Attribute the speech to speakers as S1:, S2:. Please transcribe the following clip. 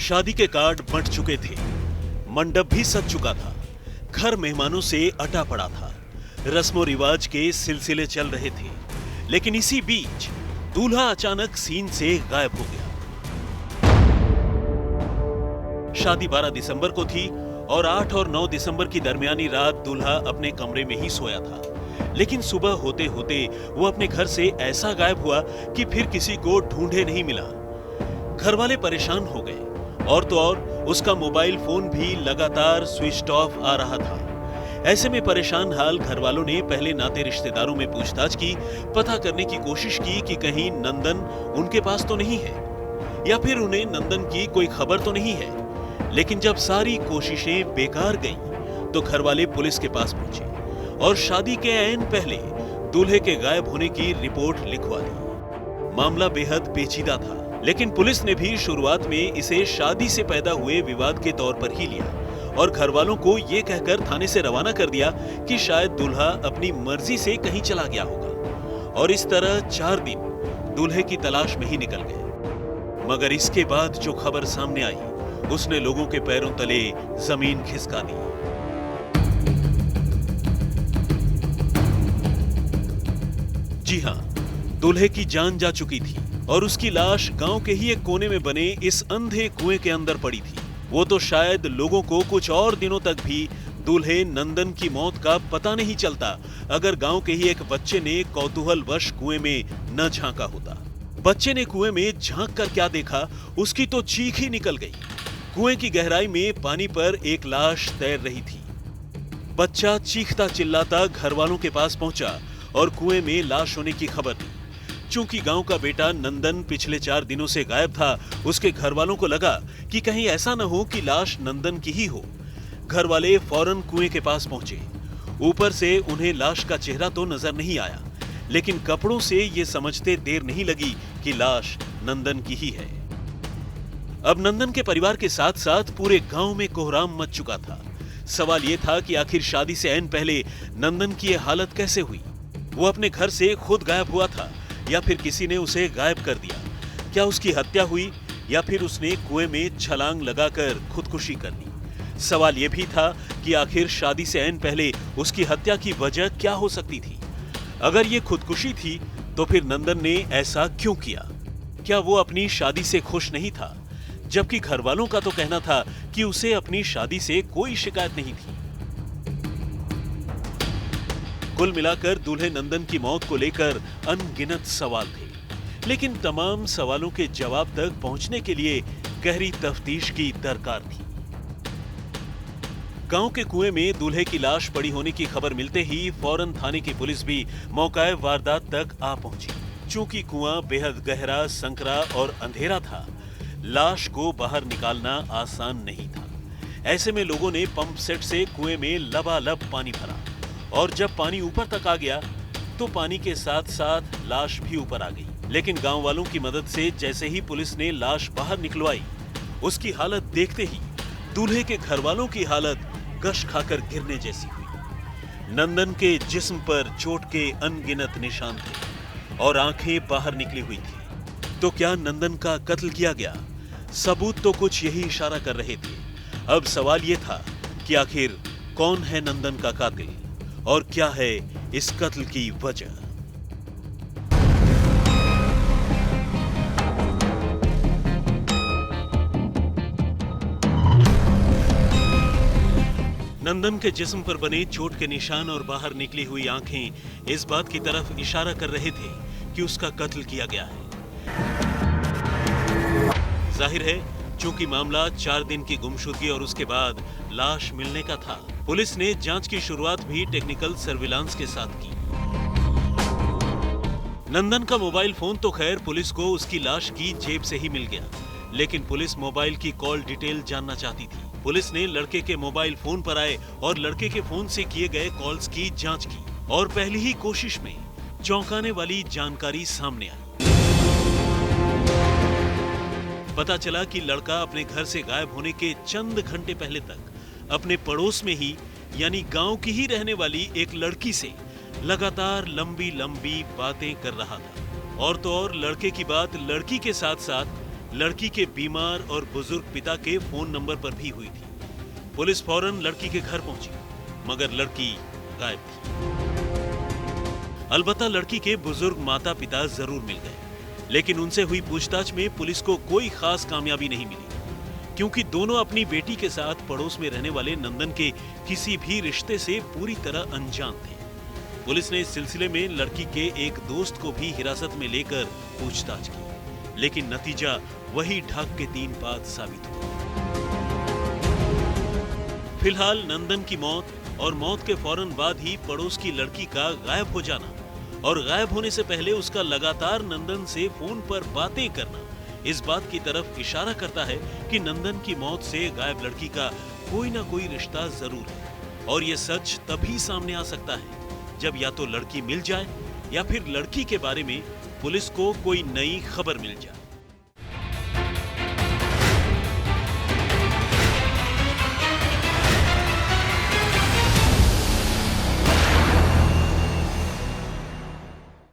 S1: शादी के कार्ड बंट चुके थे, मंडप भी सज चुका था, घर मेहमानों से अटा पड़ा था, रस्मो रिवाज के सिलसिले चल रहे थे। लेकिन इसी बीच दूल्हा अचानक सीन से गायब हो गया। शादी 12 दिसंबर को थी और 8 और 9 दिसंबर की दरमियानी रात दूल्हा अपने कमरे में ही सोया था। लेकिन सुबह होते होते वो अपने घर से ऐसा गायब हुआ कि फिर किसी को ढूंढे नहीं मिला। घर वाले परेशान हो गए और तो और उसका मोबाइल फोन भी लगातार स्विच ऑफ आ रहा था। ऐसे में परेशान हाल घर वालों ने पहले नाते रिश्तेदारों में पूछताछ की, पता करने की कोशिश की कि कहीं नंदन उनके पास तो नहीं है या फिर उन्हें नंदन की कोई खबर तो नहीं है। लेकिन जब सारी कोशिशें बेकार गईं, तो घर वाले पुलिस के पास पहुंचे और शादी के ऐन पहले दूल्हे के गायब होने की रिपोर्ट लिखवा दी। मामला बेहद पेचीदा था, लेकिन पुलिस ने भी शुरुआत में इसे शादी से पैदा हुए विवाद के तौर पर ही लिया और घर वालों को ये कहकर थाने से रवाना कर दिया कि शायद दूल्हा अपनी मर्जी से कहीं चला गया होगा। और इस तरह 4 दिन दूल्हे की तलाश में ही निकल गए। मगर इसके बाद जो खबर सामने आई, उसने लोगों के पैरों तले जमीन खिसका दी। जी हां, दूल्हे की जान जा चुकी थी और उसकी लाश गांव के ही एक कोने में बने इस अंधे कुएं के अंदर पड़ी थी। वो तो शायद लोगों को कुछ और दिनों तक भी दूल्हे नंदन की मौत का पता नहीं चलता अगर गांव के ही एक बच्चे ने कौतूहलवश कुएं में न झांका होता। बच्चे ने कुएं में झांक कर क्या देखा, उसकी तो चीख ही निकल गई। कुएं की गहराई में पानी पर एक लाश तैर रही थी। बच्चा चीखता चिल्लाता घर वालों के पास पहुंचा और कुएं में लाश होने की खबर दी। चूंकि गांव का बेटा नंदन पिछले 4 दिनों से गायब था, उसके घर वालों को लगा कि कहीं ऐसा न हो कि लाश नंदन की ही हो। घर वाले फौरन कुएं के पास पहुंचे। ऊपर से उन्हें लाश का चेहरा तो नजर नहीं आया, लेकिन कपड़ों से ये समझते देर नहीं लगी कि लाश नंदन की ही है। अब नंदन के परिवार के साथ साथ पूरे गांव में कोहराम मच चुका था। सवाल यह था कि आखिर शादी से ऐन पहले नंदन की यह हालत कैसे हुई? वो अपने घर से खुद गायब हुआ था या फिर किसी ने उसे गायब कर दिया? क्या उसकी हत्या हुई या फिर उसने कुएं में छलांग लगाकर खुदकुशी कर ली? सवाल यह भी था कि आखिर शादी से ऐन पहले उसकी हत्या की वजह क्या हो सकती थी? अगर ये खुदकुशी थी तो फिर नंदन ने ऐसा क्यों किया? क्या वो अपनी शादी से खुश नहीं था? जबकि घर वालों का तो कहना था कि उसे अपनी शादी से कोई शिकायत नहीं थी। कुल मिलाकर दूल्हे नंदन की मौत को लेकर अनगिनत सवाल थे, लेकिन तमाम सवालों के जवाब तक पहुंचने के लिए गहरी तफ्तीश की दरकार थी। गांव के कुएं में दूल्हे की लाश पड़ी होने की खबर मिलते ही फौरन थाने की पुलिस भी मौकाए वारदात तक आ पहुंची। चूंकि कुआं बेहद गहरा, संकरा और अंधेरा था, लाश को बाहर निकालना आसान नहीं था। ऐसे में लोगों ने पंप सेट से कुएं में लबालब पानी भरा और जब पानी ऊपर तक आ गया तो पानी के साथ साथ लाश भी ऊपर आ गई। लेकिन गांव वालों की मदद से जैसे ही पुलिस ने लाश बाहर निकलवाई, उसकी हालत देखते ही दूल्हे के घर वालों की हालत गश खाकर गिरने जैसी हुई। नंदन के जिस्म पर चोट के अनगिनत निशान थे और आंखें बाहर निकली हुई थी। तो क्या नंदन का कत्ल किया गया? सबूत तो कुछ यही इशारा कर रहे थे। अब सवाल यह था कि आखिर कौन है नंदन का कातिल और क्या है इस कत्ल की वजह? नंदन के जिस्म पर बने चोट के निशान और बाहर निकली हुई आंखें इस बात की तरफ इशारा कर रहे थे कि उसका कत्ल किया गया है। जाहिर है, चूंकि मामला 4 दिन की गुमशुदगी और उसके बाद लाश मिलने का था, पुलिस ने जांच की शुरुआत भी टेक्निकल सर्विलांस के साथ की। नंदन का मोबाइल फोन तो खैर पुलिस को उसकी लाश की जेब से ही मिल गया, लेकिन पुलिस मोबाइल की कॉल डिटेल जानना चाहती थी। पुलिस ने लड़के के मोबाइल फोन पर आए और लड़के के फोन से किए गए कॉल्स की जांच की और पहली ही कोशिश में चौंकाने वाली जानकारी सामने आई। पता चला कि लड़का अपने घर से गायब होने के चंद घंटे पहले तक अपने पड़ोस में ही यानी गांव की ही रहने वाली एक लड़की से लगातार लंबी लंबी बातें कर रहा था। और तो और लड़के की बात लड़की के साथ साथ लड़की के बीमार और बुजुर्ग पिता के फोन नंबर पर भी हुई थी। पुलिस फौरन लड़की के घर पहुंची, मगर लड़की गायब थी। अलबत्ता लड़की के बुजुर्ग माता पिता जरूर मिल गए, लेकिन उनसे हुई पूछताछ में पुलिस को कोई खास कामयाबी नहीं मिली, क्योंकि दोनों अपनी बेटी के साथ पड़ोस में रहने वाले नंदन के किसी भी रिश्ते से पूरी तरह अनजान थे। पुलिस ने इस सिलसिले में लड़की के एक दोस्त को भी हिरासत में लेकर पूछताछ की, लेकिन नतीजा वही ढाक के 3 पात साबित हुआ। फिलहाल नंदन की मौत और मौत के फौरन बाद ही पड़ोस की लड़की का गायब हो जाना और गायब होने से पहले उसका लगातार नंदन से फोन पर बातें करना इस बात की तरफ इशारा करता है कि नंदन की मौत से गायब लड़की का कोई ना कोई रिश्ता जरूर है। और यह सच तभी सामने आ सकता है जब या तो लड़की मिल जाए या फिर लड़की के बारे में पुलिस को कोई नई खबर मिल जाए।